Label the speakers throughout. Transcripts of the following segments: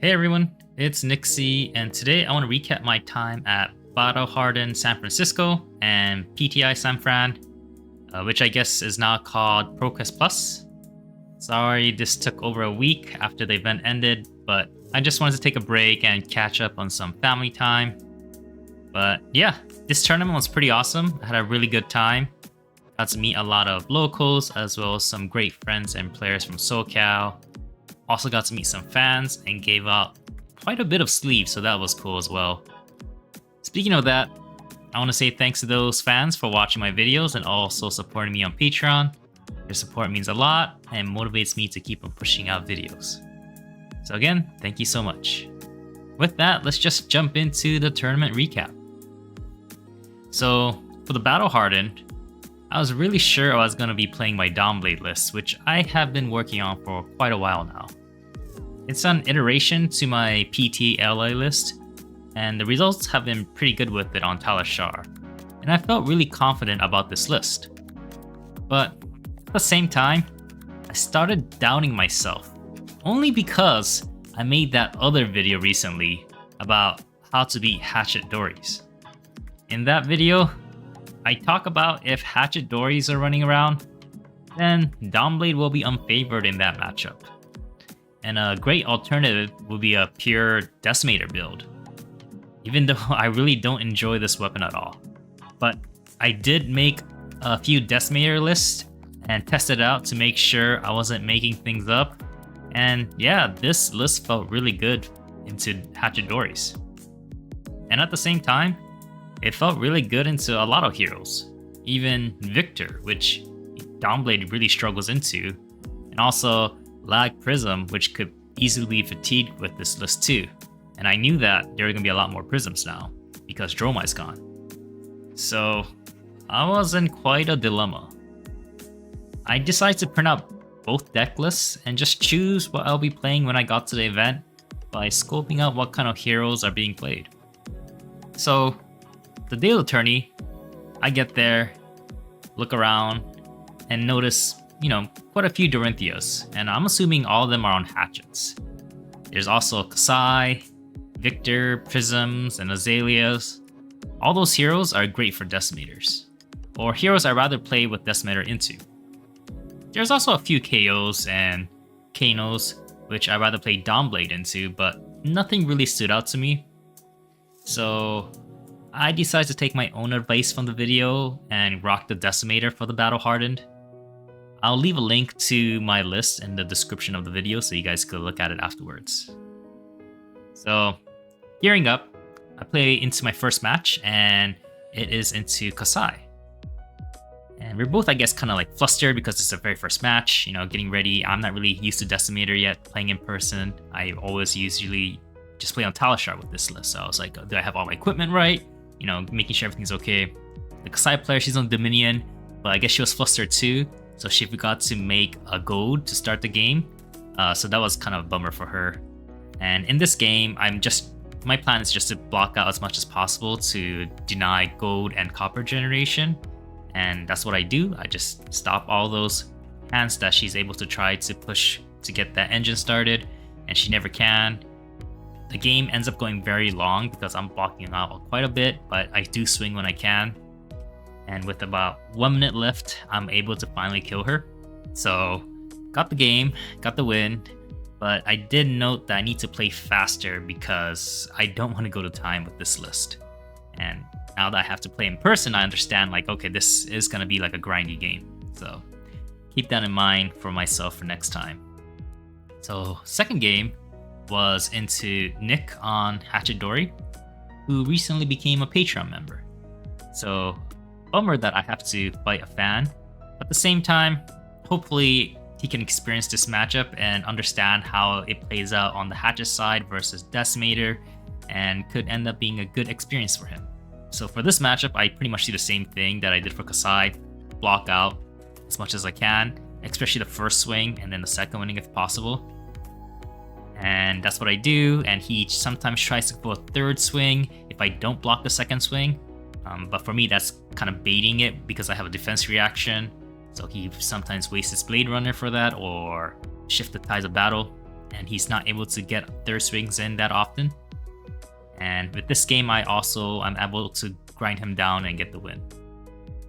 Speaker 1: Hey everyone, it's Nixie, and today I want to recap my time at battle-hardened San Francisco and PTI San Fran, which I guess is now called Proquest Plus. Sorry this took over a week after the event ended, but I just wanted to take a break and catch up on some family time. But yeah, this tournament was pretty awesome. I had a really good time. Got to meet a lot of locals as well as some great friends and players from SoCal. Also got to meet some fans and gave out quite a bit of sleeve, so that was cool as well. Speaking of that, I want to say thanks to those fans for watching my videos and also supporting me on Patreon. Your support means a lot and motivates me to keep on pushing out videos. So again, thank you so much. With that, let's just jump into the tournament recap. So for the Battle Hardened, I was really sure I was going to be playing my Dawnblade list, which I have been working on for quite a while now. It's an iteration to my PT LA list, and the results have been pretty good with it on Talishar, and I felt really confident about this list. But at the same time, I started doubting myself, only because I made that other video recently about how to beat Hatchet Dories. In that video, I talk about if Hatchet Dories are running around, then Dawnblade will be unfavored in that matchup. And a great alternative would be a pure Decimator build, even though I really don't enjoy this weapon at all. But I did make a few Decimator lists and test it out to make sure I wasn't making things up. And yeah, this list felt really good into Hatchet Dories. And at the same time, it felt really good into a lot of heroes, even Victor, which Dawnblade really struggles into, and also Lag Prism, which could easily be fatigued with this list too. And I knew that there are going to be a lot more Prisms now, because Dromai's gone. So I was in quite a dilemma. I decided to print out both deck lists and just choose what I'll be playing when I got to the event by scoping out what kind of heroes are being played. So the day of the tourney, I get there, look around, and notice, quite a few Dorinthias, and I'm assuming all of them are on hatchets. There's also Kasai, Victor, Prisms, and Azaleas. All those heroes are great for Decimators, or heroes I'd rather play with Decimator into. There's also a few KOs and Kanos, which I'd rather play Dawnblade into, but nothing really stood out to me. So I decided to take my own advice from the video and rock the Decimator for the Battle Hardened. I'll leave a link to my list in the description of the video so you guys could look at it afterwards. So, gearing up, I play into my first match and it is into Kasai. And we're both, I guess, kind of like flustered because it's the very first match, getting ready. I'm not really used to Decimator yet, playing in person. I always usually just play on Talishar with this list. So I was like, do I have all my equipment right? Making sure everything's okay. The Kasai player, she's on Dominion, but I guess she was flustered too, so she forgot to make a gold to start the game. So that was kind of a bummer for her. And in this game, my plan is just to block out as much as possible to deny gold and copper generation. And that's what I do. I just stop all those hands that she's able to try to push to get that engine started, and she never can. The game ends up going very long because I'm blocking out quite a bit, but I do swing when I can. And with about 1 minute left, I'm able to finally kill her. So, got the game, got the win, but I did note that I need to play faster because I don't want to go to time with this list. And now that I have to play in person, I understand okay, this is going to be like a grindy game. So, keep that in mind for myself for next time. So, second game was into Nick on Hatchet Dory, who recently became a Patreon member. So, bummer that I have to fight a fan. At the same time, hopefully he can experience this matchup and understand how it plays out on the Hatchet side versus Decimator, and could end up being a good experience for him. So for this matchup, I pretty much do the same thing that I did for Kasai, block out as much as I can, especially the first swing and then the second winning if possible. And that's what I do, and he sometimes tries to go a third swing if I don't block the second swing. But for me, that's kind of baiting it because I have a defense reaction. So he sometimes wastes his Blade Runner for that, or shift the tides of battle. and he's not able to get third swings in that often. And with this game, I'm able to grind him down and get the win.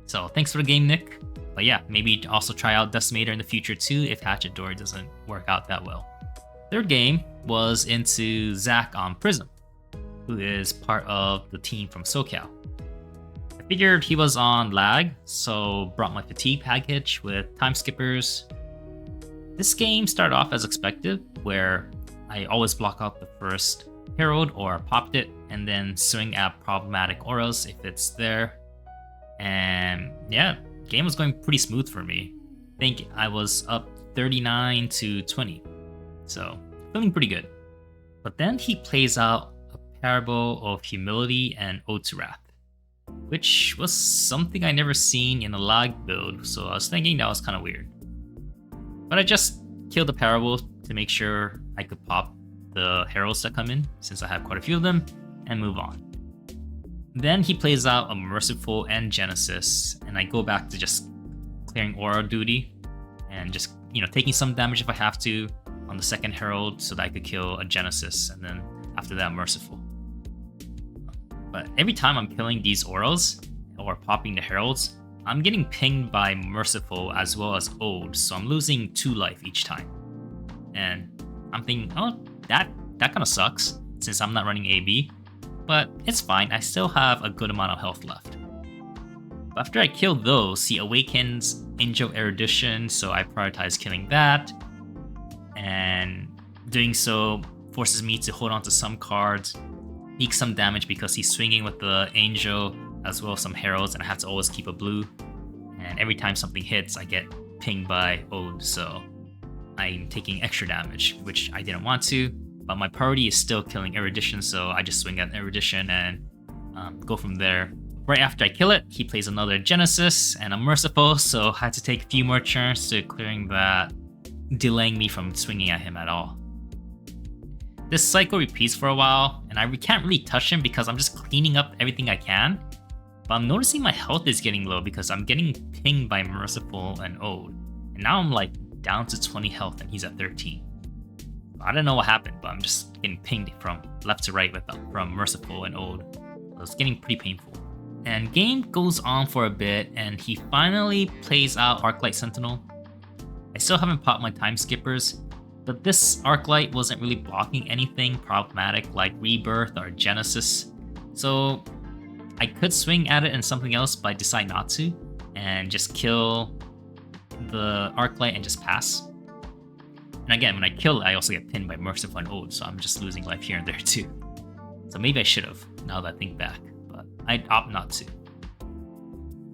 Speaker 1: So thanks for the game, Nick. But yeah, maybe also try out Decimator in the future too if Hatchet Door doesn't work out that well. Third game was into Zach on Prism, who is part of the team from SoCal. I figured he was on lag, so brought my fatigue package with time skippers. This game started off as expected, where I always block out the first Herald or popped it, and then swing at problematic auras if it's there. And yeah, game was going pretty smooth for me. I think I was up 39 to 20, so feeling pretty good. But then he plays out a Parable of Humility and Ode to Wrath, which was something I never seen in a lag build, so I was thinking that was kind of weird. But I just killed the Parable to make sure I could pop the Heralds that come in, since I have quite a few of them, and move on. Then he plays out a Merciful and Genesis, and I go back to just clearing aura duty and just, taking some damage if I have to on the second Herald so that I could kill a Genesis, and then after that Merciful. But every time I'm killing these auras or popping the Heralds, I'm getting pinged by Merciful as well as Ode, so I'm losing 2 life each time. And I'm thinking, oh, that kind of sucks since I'm not running AB. But it's fine, I still have a good amount of health left. But after I kill those, he awakens Angel Erudition, so I prioritize killing that. And doing so forces me to hold on to some cards, eke some damage because he's swinging with the Angel as well as some Heralds, and I have to always keep a blue. And every time something hits, I get pinged by Ode, so I'm taking extra damage, which I didn't want to. But my priority is still killing Erudition, so I just swing at Erudition and go from there. Right after I kill it, he plays another Genesis and a Merciful, so I had to take a few more turns to clearing that, delaying me from swinging at him at all. This cycle repeats for a while, and I can't really touch him because I'm just cleaning up everything I can. But I'm noticing my health is getting low because I'm getting pinged by Merciful and Ode. And now I'm like down to 20 health and he's at 13. I don't know what happened, but I'm just getting pinged from left to right from Merciful and Ode. So it's getting pretty painful. And game goes on for a bit, and he finally plays out Arclight Sentinel. I still haven't popped my time skippers, but this Arclight wasn't really blocking anything problematic like Rebirth or Genesis. So I could swing at it and something else, but I decide not to, and just kill the Arclight and just pass. And again, when I kill it, I also get pinned by Merciful and Ode, so I'm just losing life here and there too. So maybe I should have, now that I think back, but I'd opt not to.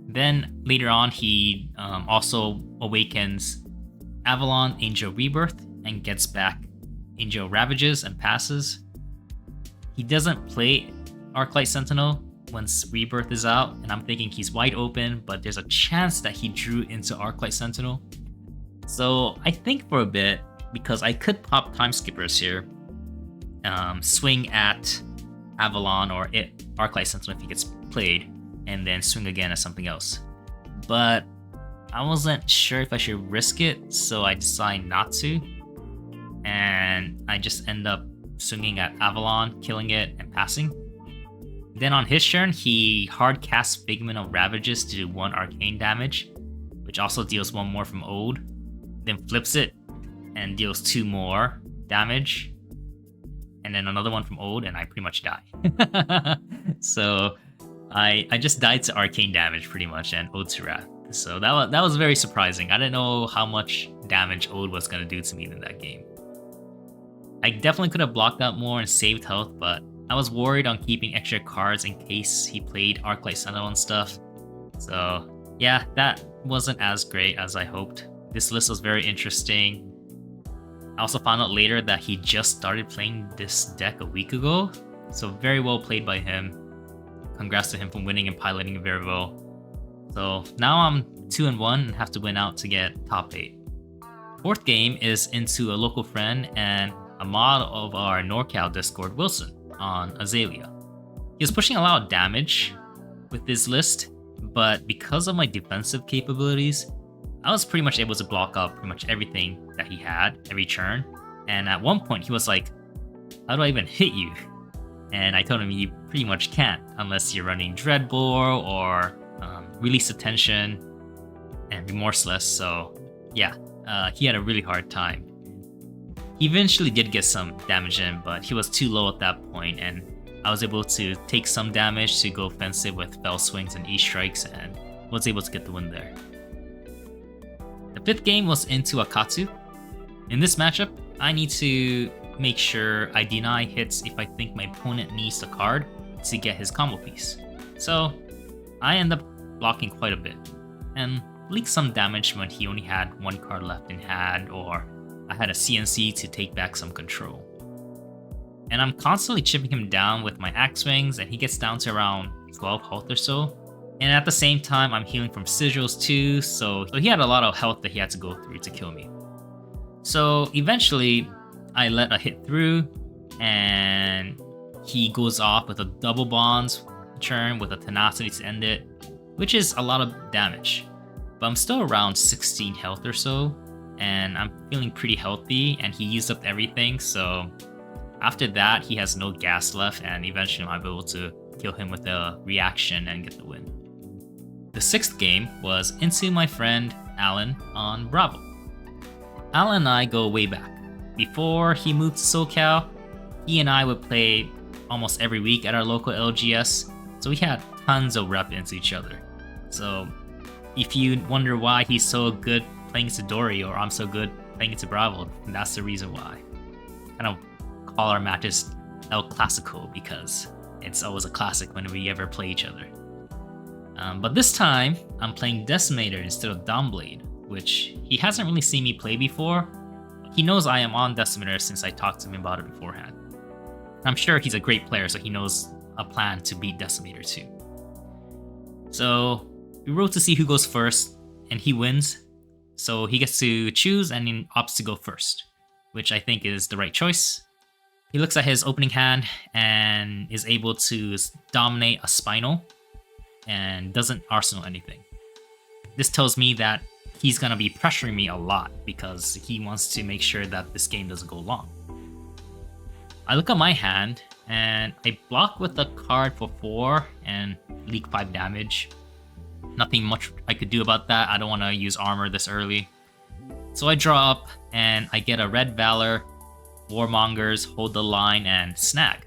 Speaker 1: Then later on, he also awakens Avalon Angel Rebirth and gets back Angel Ravages and passes. He doesn't play Arclight Sentinel once Rebirth is out, and I'm thinking he's wide open, but there's a chance that he drew into Arclight Sentinel. So I think for a bit, because I could pop time skippers here, swing at Avalon or Arclight Sentinel if he gets played, and then swing again at something else. But I wasn't sure if I should risk it, so I decide not to. And I just end up swinging at Avalon, killing it, and passing. Then on his turn, he hard casts Figment of Ravages to do 1 arcane damage, which also deals 1 more from Ode. Then flips it and deals 2 more damage, and then another one from Ode, and I pretty much die. So I just died to arcane damage pretty much and Ode to Wrath. So that was very surprising. I didn't know how much damage Ode was gonna do to me in that game. I definitely could have blocked out more and saved health, but I was worried on keeping extra cards in case he played Arclight Sentinel and stuff. So yeah, that wasn't as great as I hoped. This list was very interesting. I also found out later that he just started playing this deck a week ago, so very well played by him. Congrats to him for winning and piloting it very well. So now I'm 2-1 and have to win out to get top 8. Fourth game is into a local friend and a mod of our NorCal Discord, Wilson, on Azalea. He was pushing a lot of damage with this list, but because of my defensive capabilities, I was pretty much able to block out pretty much everything that he had every turn. And at one point, he was like, how do I even hit you? And I told him you pretty much can't unless you're running Dreadbore or Release Attention and Remorseless. So yeah, he had a really hard time. He eventually did get some damage in, but he was too low at that point, and I was able to take some damage to go offensive with Fell Swings and E-Strikes and was able to get the win there. The fifth game was into Akatsu. In this matchup, I need to make sure I deny hits if I think my opponent needs the card to get his combo piece. So I end up blocking quite a bit and leaked some damage when he only had one card left in hand, or I had a CNC to take back some control. And I'm constantly chipping him down with my axe swings, and he gets down to around 12 health or so. And at the same time, I'm healing from sigils too, so he had a lot of health that he had to go through to kill me. So eventually, I let a hit through, and he goes off with a double bonds turn with a tenacity to end it, which is a lot of damage. But I'm still around 16 health or so, and I'm feeling pretty healthy, and he used up everything, so after that, he has no gas left, and eventually I'm able to kill him with a reaction and get the win. The sixth game was into my friend Alan on Bravo. Alan and I go way back. Before he moved to SoCal, he and I would play almost every week at our local LGS, so we had tons of rep into each other. So if you wonder why he's so good playing Sidori or I'm so good playing into Bravo, that's the reason why. Kind of call our matches El Clasico because it's always a classic when we ever play each other. But this time, I'm playing Decimator instead of Dawnblade, which he hasn't really seen me play before. He knows I am on Decimator since I talked to him about it beforehand. I'm sure he's a great player, so he knows a plan to beat Decimator too. So we roll to see who goes first, and he wins. So he gets to choose and he opts to go first, which I think is the right choice. He looks at his opening hand and is able to dominate a Spinal and doesn't arsenal anything. This tells me that he's gonna be pressuring me a lot because he wants to make sure that this game doesn't go long. I look at my hand and I block with a card for 4 and leak 5 damage. Nothing much I could do about that. I don't want to use armor this early. So I draw up and I get a Red Valor, Warmongers, Hold the Line, and Snag.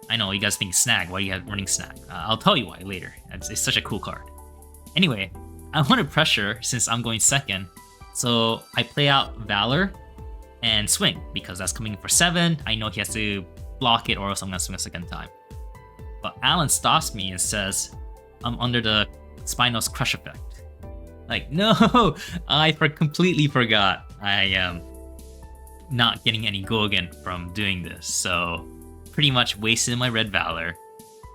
Speaker 1: I know you guys think Snag, why are you running Snag? I'll tell you why later. It's such a cool card. Anyway, I wanted pressure since I'm going second, so I play out Valor and swing because that's coming for 7. I know he has to block it or else I'm gonna swing a second time. But Alan stops me and says, I'm under the Spinal's Crush effect. Like, no, I completely forgot. I am not getting any go again from doing this, so pretty much wasted my Red Valor.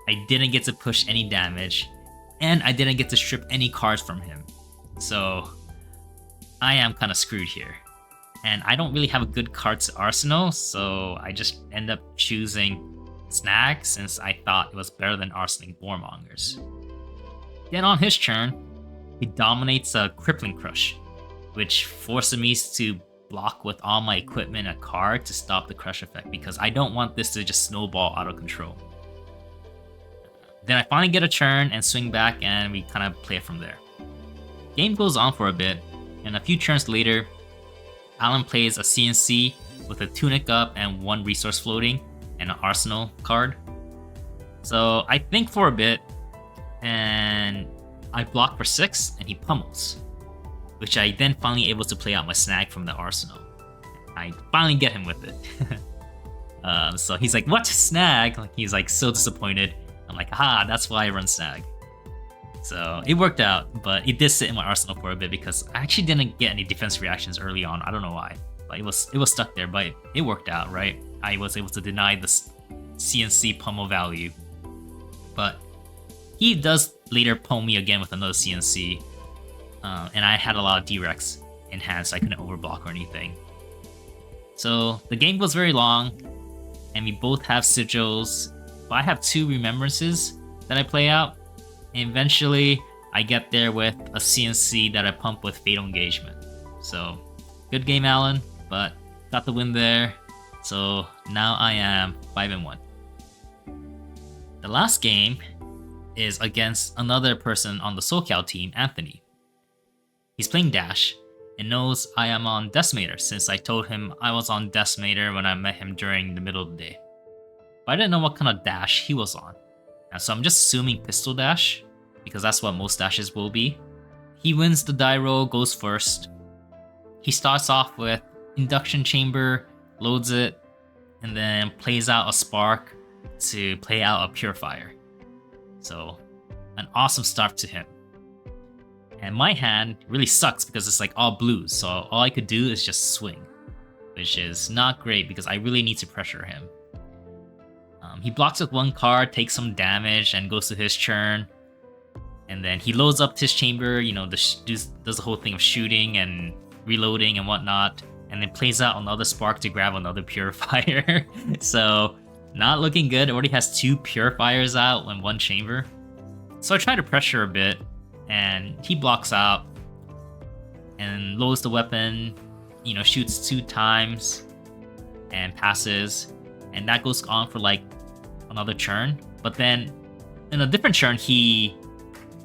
Speaker 1: I didn't get to push any damage, and I didn't get to strip any cards from him. So I am kind of screwed here. And I don't really have a good card to arsenal, so I just end up choosing Snag since I thought it was better than arsenaling Warmongers. Then on his turn, he dominates a Crippling Crush, which forces me to block with all my equipment and a card to stop the crush effect because I don't want this to just snowball out of control. Then I finally get a turn and swing back and we kind of play it from there. Game goes on for a bit, and a few turns later, Alan plays a CNC with a Tunic up and 1 resource floating and an Arsenal card. So I think for a bit, and I block for 6 and he pummels, which I then finally able to play out my Snag from the arsenal. I finally get him with it. So he's like, what, Snag? Like, he's like so disappointed. I'm like, aha, that's why I run Snag. So it worked out, but it did sit in my arsenal for a bit because I actually didn't get any defense reactions early on. I don't know why, but it was stuck there, but it worked out, right? I was able to deny the CNC pummel value, but he does later pummel me again with another CNC. And I had a lot of Drex in hand, so I couldn't overblock or anything. So the game goes very long, and we both have sigils, but I have 2 remembrances that I play out. And eventually, I get there with a CNC that I pump with Fatal Engagement. So, good game, Alan, but got the win there. So now I am 5-1. The last game is against another person on the SoCal team, Anthony. He's playing Dash and knows I am on Decimator since I told him I was on Decimator when I met him during the middle of the day. But I didn't know what kind of Dash he was on. And so I'm just assuming Pistol Dash, because that's what most Dashes will be. He wins the die roll, goes first. He starts off with Induction Chamber, loads it, and then plays out a Spark to play out a Purifier. So, an awesome start to him. And my hand really sucks because it's like all blues, so all I could do is just swing, which is not great because I really need to pressure him. He blocks with one card, takes some damage, and goes to his turn. And then he loads up his chamber, you know, does the whole thing of shooting and reloading and whatnot, and then plays out another Spark to grab another Purifier. So, not looking good. It already has 2 Purifiers out in one chamber. So I try to pressure a bit, and he blocks out and loads the weapon, you know, shoots 2 times and passes. And that goes on for like another turn. But then in a different turn, he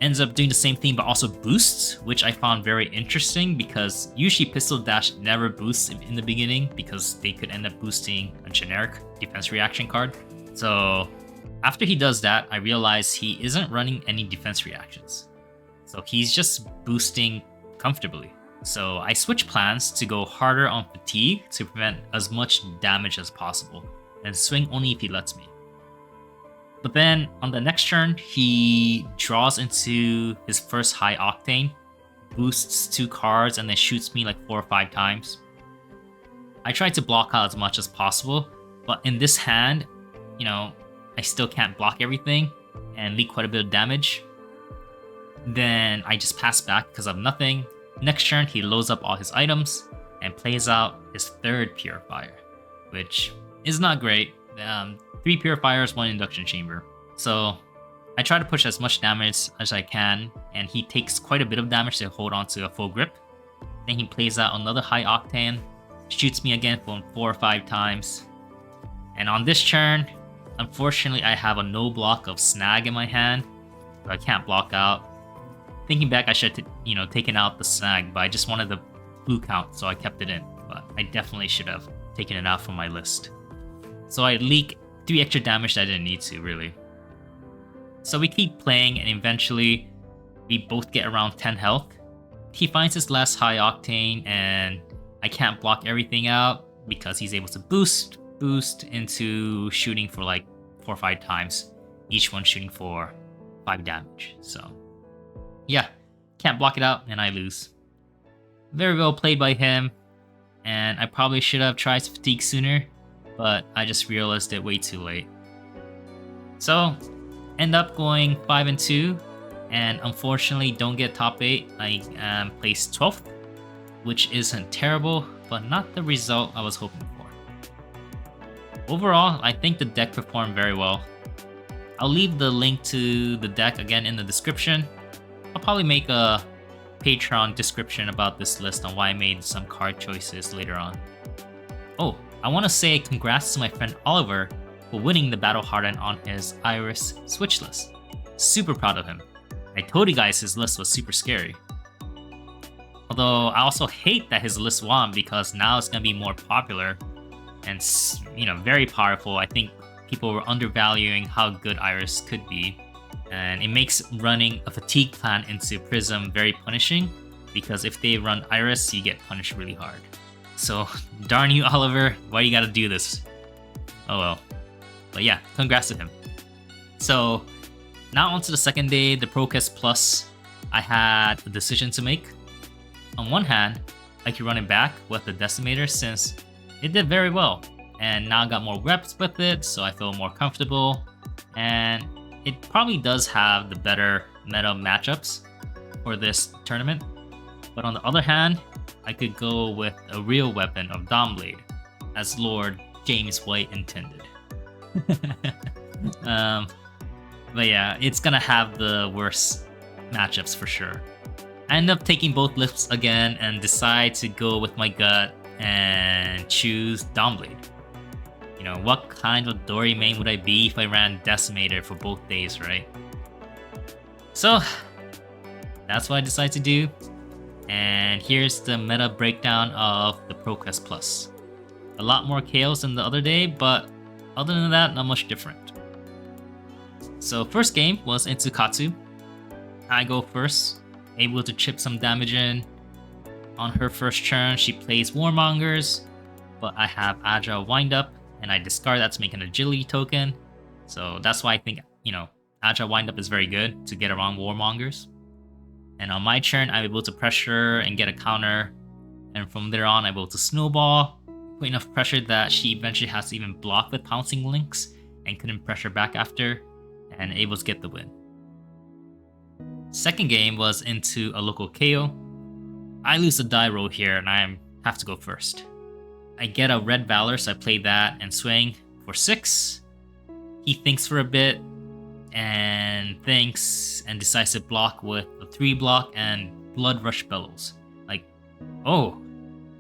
Speaker 1: ends up doing the same thing but also boosts, which I found very interesting because usually Pistol Dash never boosts in the beginning because they could end up boosting a generic defense reaction card. So after he does that, I realize he isn't running any defense reactions. So he's just boosting comfortably. So I switch plans to go harder on fatigue to prevent as much damage as possible and swing only if he lets me. But then on the next turn, he draws into his first high octane, boosts 2 cards, and then shoots me like 4 or 5 times. I try to block out as much as possible, but in this hand, you know, I still can't block everything and leak quite a bit of damage. Then I just pass back because of nothing. Next turn, he loads up all his items and plays out his 3rd Purifier, which is not great. 3 Purifiers, 1 Induction Chamber. So I try to push as much damage as I can, and he takes quite a bit of damage to hold on to a full grip. Then he plays out another high octane, shoots me again for 4 or 5 times. And on this turn, unfortunately I have a no block of Snag in my hand, so I can't block out. Thinking back, I should have taken out the Snag, but I just wanted the blue count, so I kept it in. But I definitely should have taken it out from my list. So I leak 3 extra damage that I didn't need to, really. So we keep playing, and eventually we both get around 10 health. He finds his last high octane, and I can't block everything out because he's able to boost into shooting for like 4 or 5 times, each one shooting for 5 damage. So yeah, can't block it out, and I lose. Very well played by him, and I probably should have tried to fatigue sooner, but I just realized it way too late. So, end up going 5-2, and unfortunately don't get top 8. I am placed 12th, which isn't terrible, but not the result I was hoping for. Overall, I think the deck performed very well. I'll leave the link to the deck again in the description. I'll probably make a Patreon description about this list on why I made some card choices later on. Oh, I want to say congrats to my friend Oliver for winning the Battle Hardened on his Iris Switch list. Super proud of him. I told you guys his list was super scary. Although I also hate that his list won because now it's going to be more popular and, you know, very powerful. I think people were undervaluing how good Iris could be. And it makes running a fatigue plan into Prism very punishing because if they run Iris, you get punished really hard. So, darn you, Oliver, why you gotta do this? Oh well. But yeah, congrats to him. So, now onto the second day, the Proquest Plus. I had a decision to make. On one hand, I could run it back with the Decimator since it did very well. And now I got more reps with it, so I feel more comfortable. And it probably does have the better meta matchups for this tournament. But on the other hand, I could go with a real weapon of Dawnblade, as Lord James White intended. But yeah, it's gonna have the worst matchups for sure. I end up taking both lists again and decide to go with my gut and choose Dawnblade. You know, what kind of Dory main would I be if I ran Decimator for both days, right? So, that's what I decided to do. And here's the meta breakdown of the Proquest Plus. A lot more chaos than the other day, but other than that, not much different. So first game was into Katsu. I go first, able to chip some damage in. On her first turn, she plays Warmongers, but I have Agile Windup, and I discard that to make an Agility token. So that's why I think, you know, Agile Windup is very good to get around Warmongers. And on my turn, I'm able to pressure and get a counter. And from there on, I'm able to snowball, put enough pressure that she eventually has to even block with Pouncing Links and couldn't pressure back after, and able to get the win. Second game was into a local KO. I lose the die roll here and I have to go first. I get a red Valor, so I play that and swing for 6. He thinks for a bit and thinks and decides to block with a 3 block and Blood Rush Bellows. Like, oh,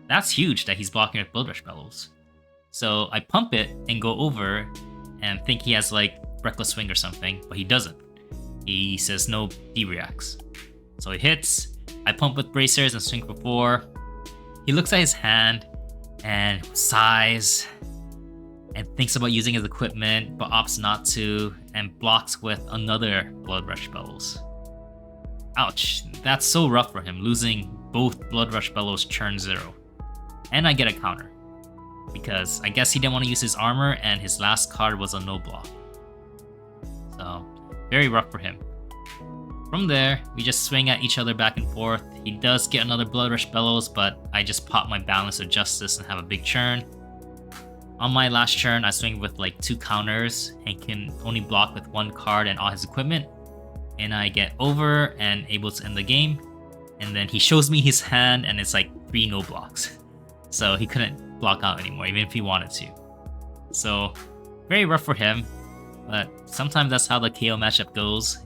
Speaker 1: that's huge that he's blocking with Blood Rush Bellows. So I pump it and go over and think he has like Reckless Swing or something, but he doesn't. He says no D-reacts. So he hits, I pump with Bracers and swing for 4. He looks at his hand and sighs and thinks about using his equipment, but opts not to, and blocks with another Blood Rush Bellows. Ouch, that's so rough for him, losing both Blood Rush Bellows turn 0. And I get a counter, because I guess he didn't want to use his armor, and his last card was a no block. So, very rough for him. From there, we just swing at each other back and forth. He does get another Blood Rush Bellows, but I just pop my Balance of Justice and have a big churn. On my last turn, I swing with like 2 counters and can only block with 1 card and all his equipment. And I get over and able to end the game. And then he shows me his hand and it's like 3 no blocks. So he couldn't block out anymore, even if he wanted to. So, very rough for him. But sometimes that's how the KO matchup goes.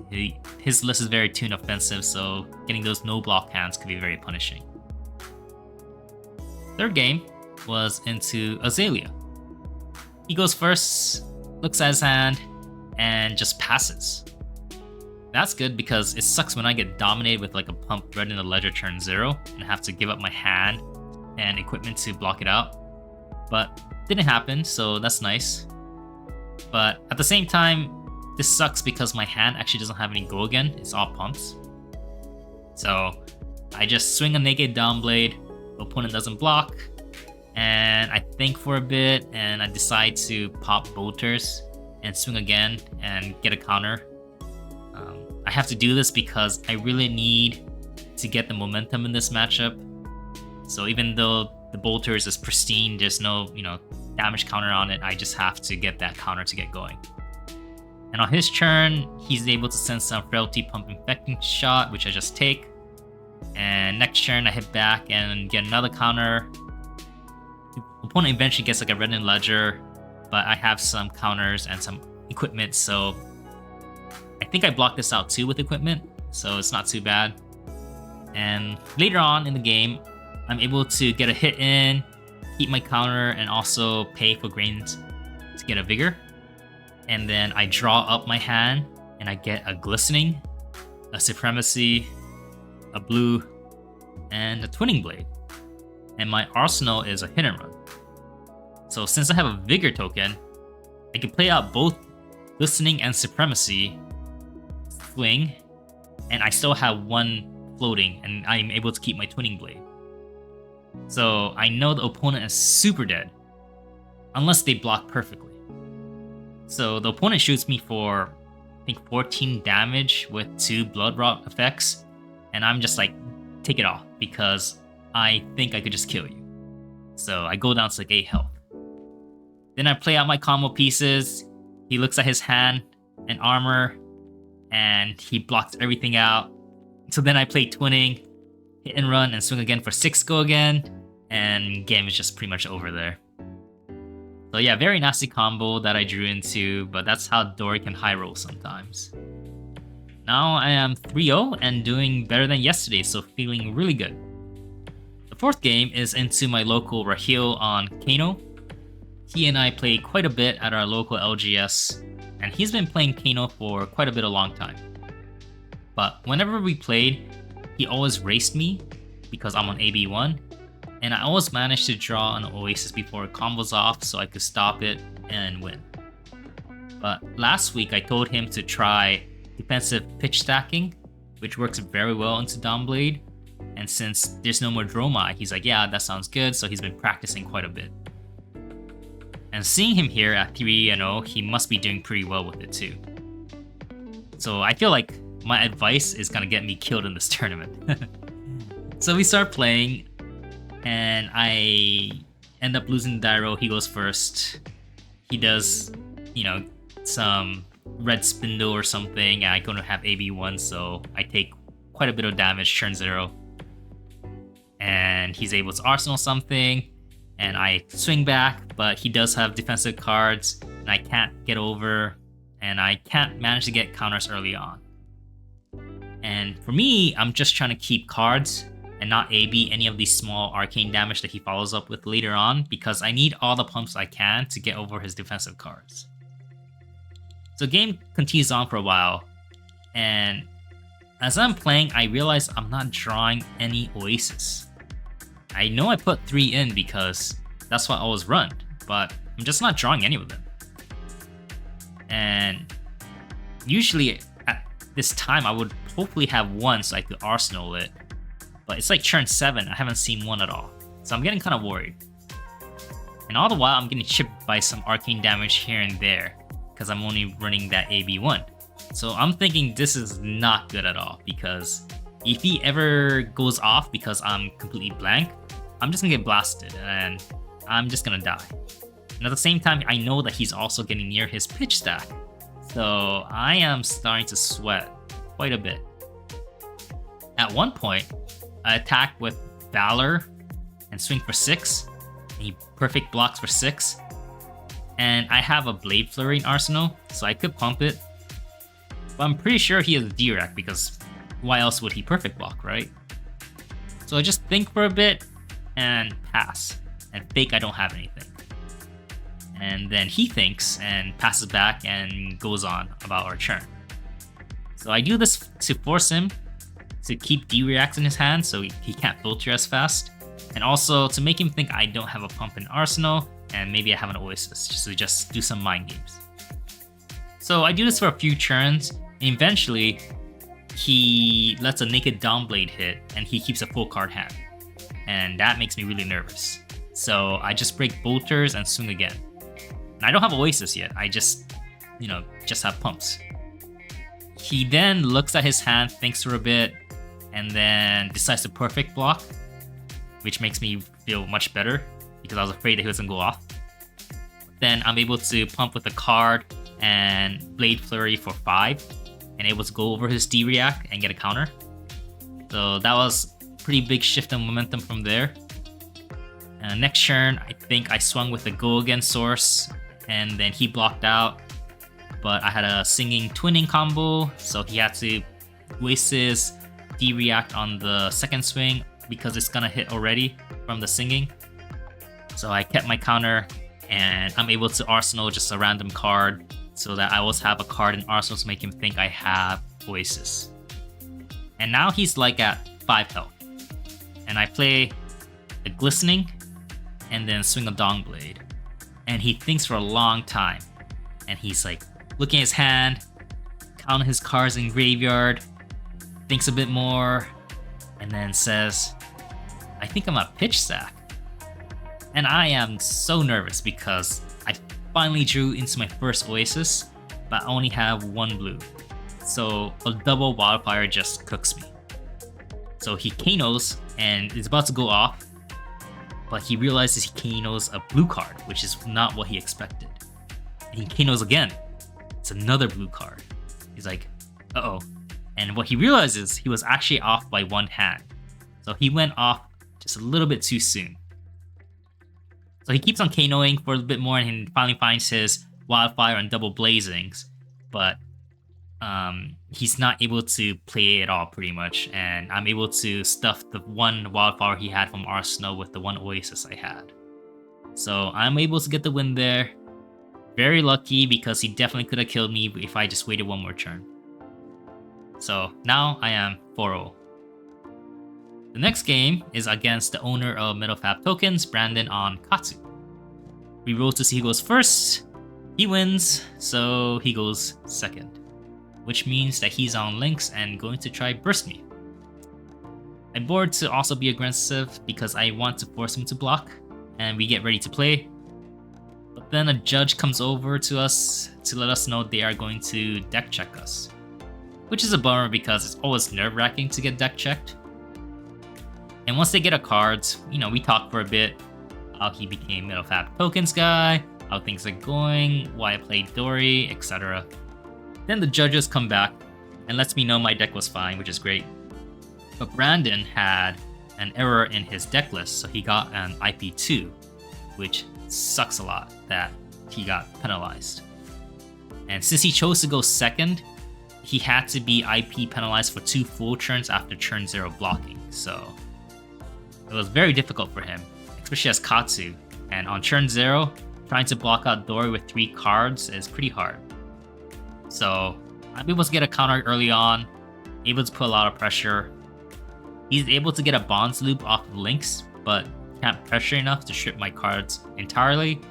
Speaker 1: His list is very toon offensive, so getting those no block hands could be very punishing. Third game was into Azalea. He goes first, looks at his hand, and just passes. That's good because it sucks when I get dominated with like a pump Red in the Ledger turn 0 and have to give up my hand and equipment to block it out. But didn't happen, so that's nice. But at the same time, this sucks because my hand actually doesn't have any go again. It's all pumps. So I just swing a naked Dawnblade, opponent doesn't block, and I think for a bit and I decide to pop Bolters and swing again and get a counter. I have to do this because I really need to get the momentum in this matchup. So even though the Bolters is pristine, there's no, damage counter on it, I just have to get that counter to get going. And on his turn, he's able to send some Frailty Pump Infecting Shot, which I just take. And next turn, I hit back and get another counter. The opponent eventually gets like a Red in Ledger, but I have some counters and some equipment, so I think I blocked this out too with equipment, so it's not too bad. And later on in the game, I'm able to get a hit in, keep my counter, and also pay for grains to get a Vigor. And then I draw up my hand, and I get a Glistening, a Supremacy, a Blue, and a Twinning Blade. And my arsenal is a Hit and Run. So since I have a Vigor token, I can play out both Glistening and Supremacy, swing, and I still have 1 floating, and I'm able to keep my Twinning Blade. So I know the opponent is super dead, unless they block perfectly. So the opponent shoots me for, I think, 14 damage with 2 Blood Rot effects, and I'm just like, take it off, because I think I could just kill you. So I go down to like 8 health. Then I play out my combo pieces, he looks at his hand and armor, and he blocks everything out. So then I play Twinning, hit and run, and swing again for 6 go again, and game is just pretty much over there. So yeah, very nasty combo that I drew into, but that's how Dory can high roll sometimes. Now I am 3-0 and doing better than yesterday, so feeling really good. The fourth game is into my local Rahil on Kano. He and I played quite a bit at our local LGS, and he's been playing Kano for quite a bit of long time. But whenever we played, he always raced me because I'm on AB1, and I always managed to draw an Oasis before it combos off so I could stop it and win. But last week I told him to try defensive pitch stacking, which works very well into Dawnblade, and since there's no more Dromai, he's like, yeah, that sounds good, so he's been practicing quite a bit. And seeing him here at 3-0, he must be doing pretty well with it too. So I feel like my advice is gonna get me killed in this tournament. So we start playing, and I end up losing Dairo. He goes first. He does, some red spindle or something, and I gonna have AB1, so I take quite a bit of damage, turn 0. And he's able to arsenal something, and I swing back, but he does have defensive cards, and I can't get over, and I can't manage to get counters early on. And for me, I'm just trying to keep cards and not AB any of these small arcane damage that he follows up with later on, because I need all the pumps I can to get over his defensive cards. So the game continues on for a while, and as I'm playing, I realize I'm not drawing any Oasis. I know I put 3 in because that's what I always run, but I'm just not drawing any of them. And usually at this time I would hopefully have 1 so I could arsenal it, but it's like turn 7, I haven't seen 1 at all. So I'm getting kind of worried. And all the while I'm getting chipped by some arcane damage here and there, because I'm only running that AB1. So I'm thinking this is not good at all, because if he ever goes off because I'm completely blank, I'm just gonna get blasted and I'm just gonna die. And at the same time, I know that he's also getting near his pitch stack. So I am starting to sweat quite a bit. At one point, I attack with Valor and swing for 6. And he perfect blocks for 6. And I have a Blade Flurry in Arsenal, so I could pump it. But I'm pretty sure he has a D-Rack, because why else would he perfect block, right? So I just think for a bit and pass and fake I don't have anything. And then he thinks and passes back and goes on about our turn. So I do this to force him to keep D-Reacts in his hand so he can't filter as fast. And also to make him think I don't have a pump in Arsenal and maybe I have an Oasis, just to do some mind games. So I do this for a few turns, and eventually he lets a naked Dawnblade hit and he keeps a full card hand. And that makes me really nervous. So I just break bolters and swing again. And I don't have Oasis yet, I just have pumps. He then looks at his hand, thinks for a bit, and then decides to perfect block, which makes me feel much better because I was afraid that he was gonna go off. Then I'm able to pump with a card and Blade Flurry for 5, and able to go over his D-React and get a counter. So that was a pretty big shift in momentum from there. Next turn, I think I swung with the Go Again Source, and then he blocked out, but I had a Singing Twinning combo, so he had to waste his D-React on the second swing because it's gonna hit already from the Singing. So I kept my counter, and I'm able to Arsenal just a random card so that I always have a card in Arsenal to make him think I have Oasis. And now he's like at 5 health. And I play a Glistening and then swing a Dawnblade. And he thinks for a long time. And he's like looking at his hand, counting his cards in graveyard, thinks a bit more, and then says, I think I'm at pitch stack. And I am so nervous because I finally drew into my first Oasis, but I only have 1 blue. So a double Wildfire just cooks me. So he Kanos and is about to go off, but he realizes he Kanos a blue card, which is not what he expected. And he Kanos again. It's another blue card. He's like, uh-oh. And what he realizes, he was actually off by 1 hand. So he went off just a little bit too soon. So he keeps on Kanoing for a bit more, and he finally finds his Wildfire and double Blazings. But he's not able to play at all pretty much, and I'm able to stuff the one wildflower he had from Arsenal with the one Oasis I had. So I'm able to get the win there. Very lucky because he definitely could have killed me if I just waited one more turn. So now I am 4-0. The next game is against the owner of MetalFab Tokens, Brandon, on Katsu. We roll to see who goes first. He wins, so he goes second, which means that he's on Lynx and going to try burst me. I board to also be aggressive because I want to force him to block, and we get ready to play. But then a judge comes over to us to let us know they are going to deck check us, which is a bummer because it's always nerve-wracking to get deck checked. And once they get a card, we talk for a bit, how he became MetalFab Tokens guy, how things are going, why I played Dory, etc. Then the judges come back and lets me know my deck was fine, which is great. But Brandon had an error in his deck list, so he got an IP2, which sucks a lot that he got penalized. And since he chose to go second, he had to be IP penalized for 2 full turns after turn 0 blocking, so it was very difficult for him, especially as Katsu. And on turn 0, trying to block out Dory with 3 cards is pretty hard. So I'm able to get a counter early on, able to put a lot of pressure. He's able to get a Bonds loop off of Lynx, but can't pressure enough to strip my cards entirely,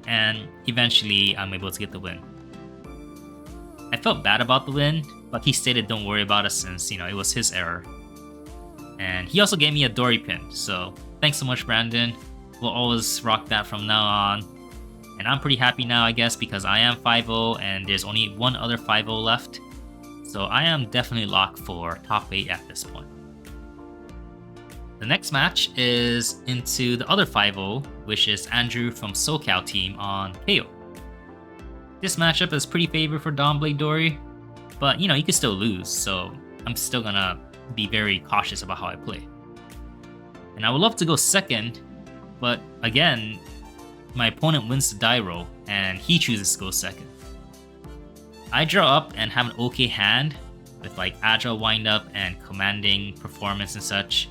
Speaker 1: and eventually I'm able to get the win. I felt bad about the win, but he stated don't worry about it since, it was his error. And he also gave me a Dory pin, so thanks so much, Brandon. We'll always rock that from now on. And I'm pretty happy now, I guess, because I am 5-0 and there's only one other 5-0 left. So I am definitely locked for top 8 at this point. The next match is into the other 5-0, which is Andrew from SoCal team on KO. This matchup is pretty favored for Dawnblade Dory, but you could still lose, so I'm still gonna be very cautious about how I play. And I would love to go second, but again, my opponent wins the die roll and he chooses to go second. I draw up and have an okay hand with like agile windup and commanding performance and such,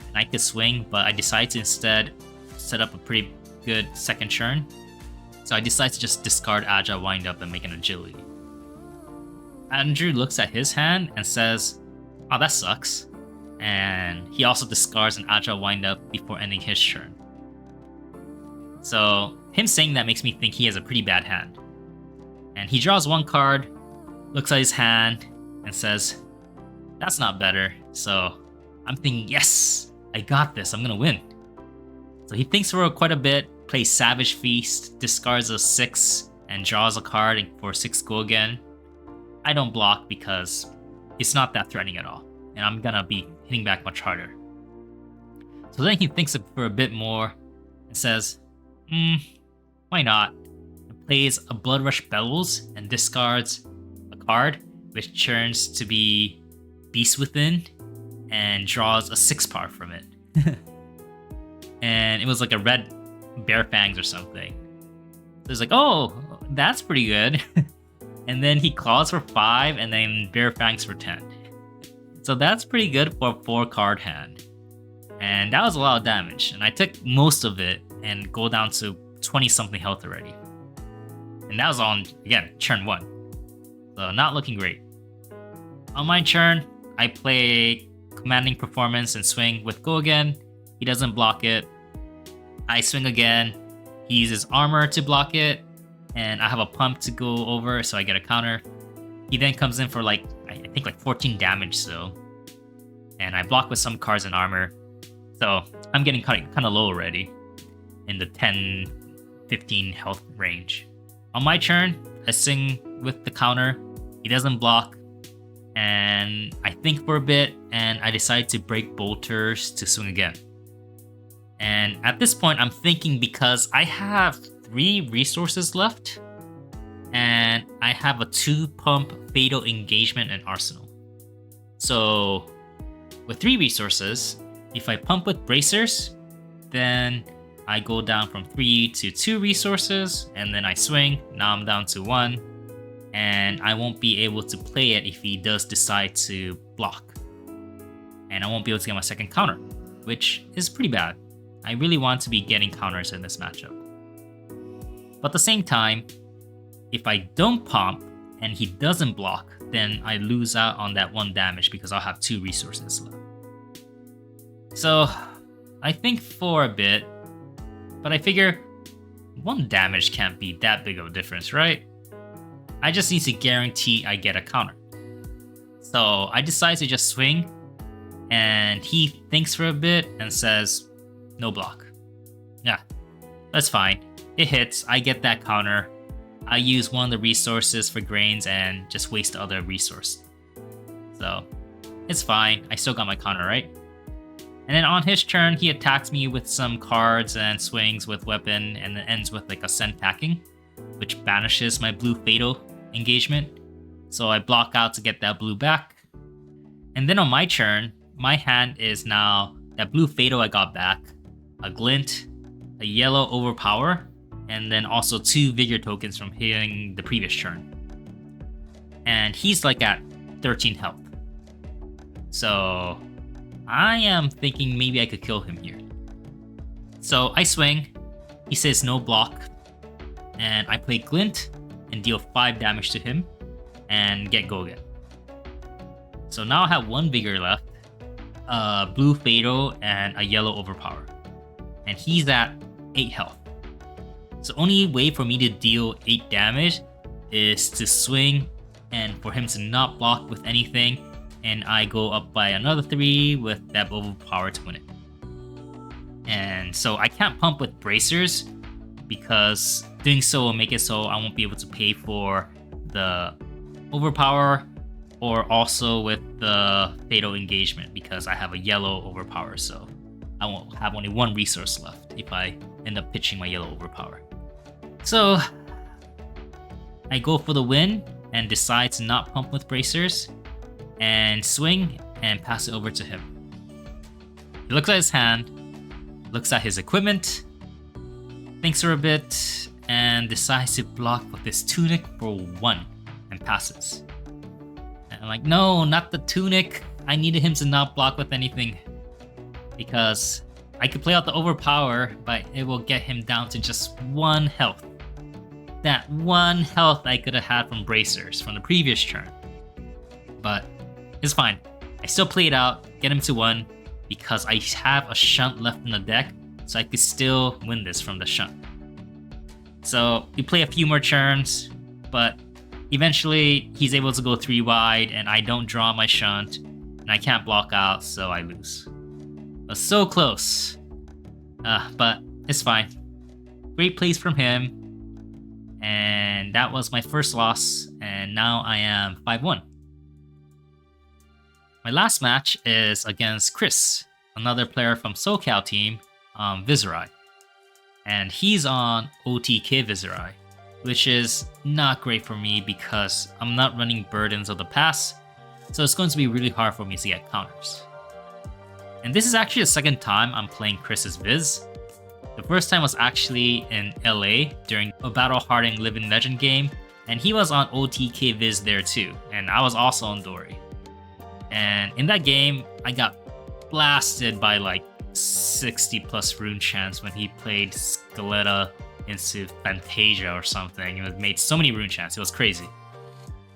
Speaker 1: and I could swing, but I decide to instead set up a pretty good second turn. So I decide to just discard agile windup and make an agility. Andrew looks at his hand and says, "Oh, that sucks." And he also discards an agile windup before ending his turn. So him saying that makes me think he has a pretty bad hand. And he draws 1 card, looks at his hand, and says, "That's not better." So I'm thinking, yes, I got this, I'm gonna win. So he thinks for quite a bit, plays Savage Feast, discards a 6, and draws a card for 6 go again. I don't block because it's not that threatening at all, and I'm gonna be hitting back much harder. So then he thinks for a bit more and says, why not? And plays a Blood Rush Bellows and discards a card, which turns to be Beast Within, and draws a 6 power from it. And it was like a red Bear Fangs or something. So it's like, oh, that's pretty good. And then he claws for 5 and then Bear Fangs for 10. So that's pretty good for a 4-card hand. And that was a lot of damage. And I took most of it and go down to 20-something health already. And that was on, again, turn 1. So not looking great. On my turn, I play Commanding Performance and swing with Go Again. He doesn't block it. I swing again. He uses armor to block it. And I have a pump to go over, so I get a counter. He then comes in for I think 14 damage still. And I block with some cards and armor. So I'm getting kind of low already, in the 10-15 health range. On my turn, I swing with the counter. He doesn't block. And I think for a bit, and I decide to break bolters to swing again. And at this point, I'm thinking because I have 3 resources left, and I have a 2-pump Fatal Engagement in Arsenal. So with 3 resources, if I pump with Bracers, then I go down from 3 to 2 resources, and then I swing. Now I'm down to 1. and I won't be able to play it if he does decide to block. And I won't be able to get my second counter, which is pretty bad. I really want to be getting counters in this matchup. But at the same time, if I don't pump and he doesn't block, then I lose out on that 1 damage because I'll have 2 resources left. So I think for a bit, but I figure 1 damage can't be that big of a difference, right? I just need to guarantee I get a counter. So I decide to just swing, and he thinks for a bit and says, no block. Yeah, that's fine. It hits, I get that counter. I use one of the resources for grains and just waste the other resource. So it's fine, I still got my counter, right? And then on his turn, he attacks me with some cards and swings with weapon, and then ends with like a send packing, which banishes my blue fatal engagement. So I block out to get that blue back. And then on my turn, my hand is now that blue fatal I got back, a glint, a yellow overpower, and then also 2 vigor tokens from hitting the previous turn. And he's like at 13 health. So I am thinking maybe I could kill him here. So I swing, he says no block, and I play glint and deal 5 damage to him and get go again. So now I have 1 vigor left, a blue fatal and a yellow overpower. And he's at 8 health. So only way for me to deal 8 damage is to swing and for him to not block with anything, and I go up by another 3 with that overpower to win it. And so I can't pump with bracers because doing so will make it so I won't be able to pay for the overpower or also with the fatal engagement because I have a yellow overpower, so I won't have only 1 resource left if I end up pitching my yellow overpower. So I go for the win and decide to not pump with bracers and swing and pass it over to him. He looks at his hand, looks at his equipment, thinks for a bit, and decides to block with this tunic for 1 and passes. And I'm like, no, not the tunic. I needed him to not block with anything because I could play out the overpower, but it will get him down to just 1 health. That 1 health I could have had from bracers from the previous turn. But it's fine. I still play it out, get him to 1, because I have a shunt left in the deck, so I could still win this from the shunt. So we play a few more turns, but eventually he's able to go 3 wide, and I don't draw my shunt, and I can't block out, so I lose. But so close. But it's fine. Great plays from him. And that was my first loss, and now I am 5-1. My last match is against Chris, another player from SoCal team, Fabrary. And he's on OTK Fabrary, which is not great for me because I'm not running Burdens of the Past, so it's going to be really hard for me to get counters. And this is actually the second time I'm playing Chris's Viz. The first time was actually in LA during a Battle Hardened Living Legend game, and he was on OTK Viz there too, and I was also on Dory. And in that game, I got blasted by like 60 plus rune chants when he played Scaletta into Fantasia or something. It made so many rune chants, it was crazy.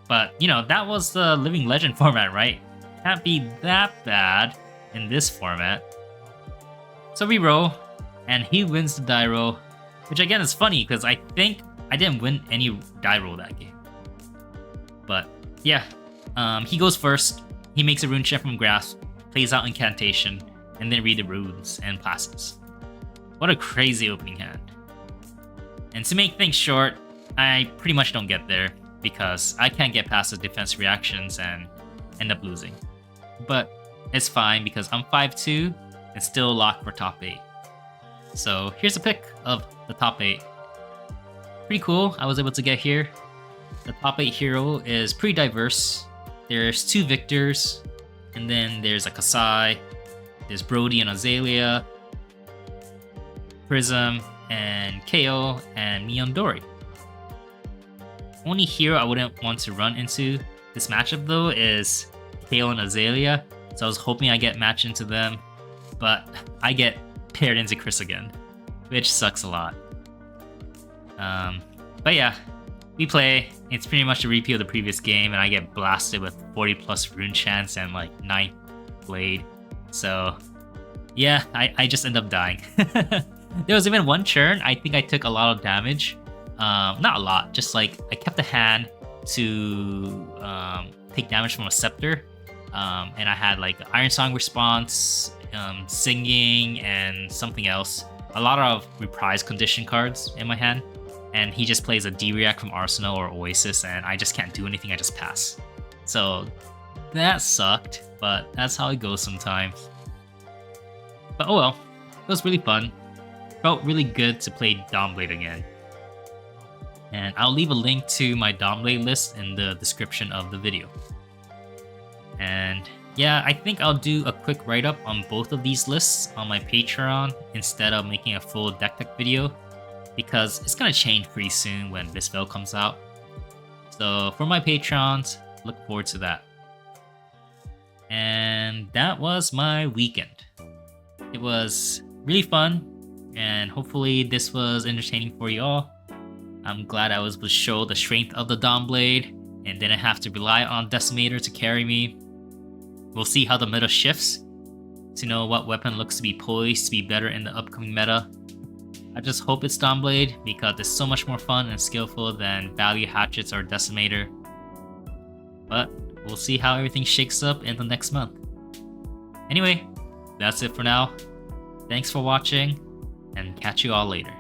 Speaker 1: But you know, that was the Living Legend format, right? Can't be that bad in this format. So we roll, and he wins the die roll, which again is funny because I think I didn't win any die roll that game. But yeah, he goes first. He makes a rune chant from Grasp, plays out Incantation, and then read the runes and passes. What a crazy opening hand. And to make things short, I pretty much don't get there because I can't get past the defense reactions and end up losing. But it's fine because I'm 5-2 and still locked for top 8. So here's a pick of the top 8. Pretty cool, I was able to get here. The top 8 hero is pretty diverse. There's 2 Victors, and then there's a Kasai, there's Brody and Azalea, Prism, and KO, and me on Dory. only hero I wouldn't want to run into this matchup though is Kale and Azalea. So I was hoping I get matched into them, but I get paired into Chris again, which sucks a lot. But yeah, we play. It's pretty much a repeat of the previous game, and I get blasted with 40 plus rune chance and like 9 blade. So yeah, I just end up dying. There was even one turn, I think I took a lot of damage. Not a lot, just like I kept a hand to take damage from a scepter. And I had like Iron Song response, singing, and something else. A lot of reprise condition cards in my hand. And he just plays a D-React from Arsenal or Oasis, and I just can't do anything, I just pass. So that sucked, but that's how it goes sometimes. But oh well, it was really fun. Felt really good to play Dawnblade again. And I'll leave a link to my Dawnblade list in the description of the video. And yeah, I think I'll do a quick write-up on both of these lists on my Patreon instead of making a full deck tech video, because it's gonna change pretty soon when this spell comes out. So for my Patrons, look forward to that. And that was my weekend. It was really fun, and hopefully this was entertaining for you all. I'm glad I was able to show the strength of the Dawnblade and didn't have to rely on Decimator to carry me. We'll see how the meta shifts to know what weapon looks to be poised to be better in the upcoming meta. I just hope it's Dawnblade because it's so much more fun and skillful than Value Hatchets or Decimator. But we'll see how everything shakes up in the next month. Anyway, that's it for now. Thanks for watching, and catch you all later.